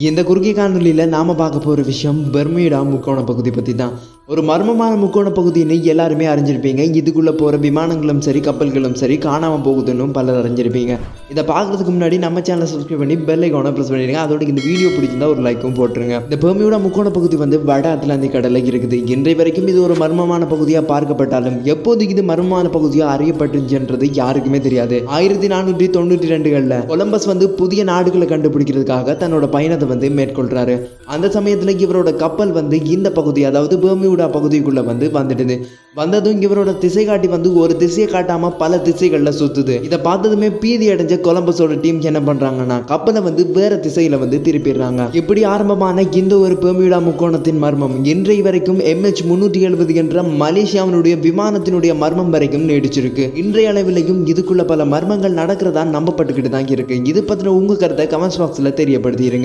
இந்த குறுகிய காணொலியில் நாம் பார்க்க போகிற விஷயம் பெர்மியூடா முக்கோண பகுதி பற்றி தான். ஒரு மர்மமான முக்கோண பகுதின்னு எல்லாருமே அறிஞ்சிருப்பீங்க. இதுக்குள்ளே போகிற விமானங்களும் சரி கப்பல்களும் சரி காணாமல் போகுதுன்னு பலர் அறிஞ்சிருப்பீங்க. இதை பார்க்குறதுக்கு முன்னாடி நம்ம சேனலை சப்ஸ்கிரைப் பண்ணி பெல் ஐகானை ப்ரெஸ் பண்ணிடுங்க. அதோட இந்த வீடியோ பிடிச்சிருந்தா ஒரு லைக்கும் போட்டுருங்க. இந்த பெர்மியூடா முக்கோண பகுதி வட அட்லாந்திக் கடலில் இருக்குது. இன்றைய வரைக்கும் இது ஒரு மர்மமான பகுதியாக பார்க்கப்பட்டாலும் எப்போது இது மர்மமான பகுதியாக அறியப்பட்டுச்சுன்றது யாருக்குமே தெரியாது. 1492களில் கொலம்பஸ் புதிய நாடுகளை கண்டுபிடிக்கிறதுக்காக தன்னோட பயணத்தை மேற்கொள்றாரு. அந்த சமயத்துல இவரோட கப்பல் இந்த பகுதி, அதாவது பெர்மியூடா பகுதிக்குள்ள வந்துடுது. வந்ததும் இவரோட திசை காட்டி ஒரு திசையை காட்டாம பல திசைகள்ல சுத்துது. இதை பார்த்ததுமே பீதி அடைஞ்ச கொலம்பஸோட டீம் என்ன பண்றாங்கன்னா கப்பலை வேற திசையில திருப்பிடுறாங்க. இப்படி ஆரம்பமான இந்த ஒரு பெர்மியூடா முக்கோணத்தின் மர்மம் இன்றைய வரைக்கும் MH370 என்ற மலேசியாவினுடைய விமானத்தினுடைய மர்மம் வரைக்கும் நீடிச்சிருக்கு. இன்றைய அளவிலையும் இதுக்குள்ள பல மர்மங்கள் நடக்கிறதா நம்பப்பட்டுக்கிட்டு தான் இருக்கு. இது பத்தின உங்க கருத்தை கமெண்ட்ஸ் பாக்ஸ்ல தெரியப்படுத்திடுங்க.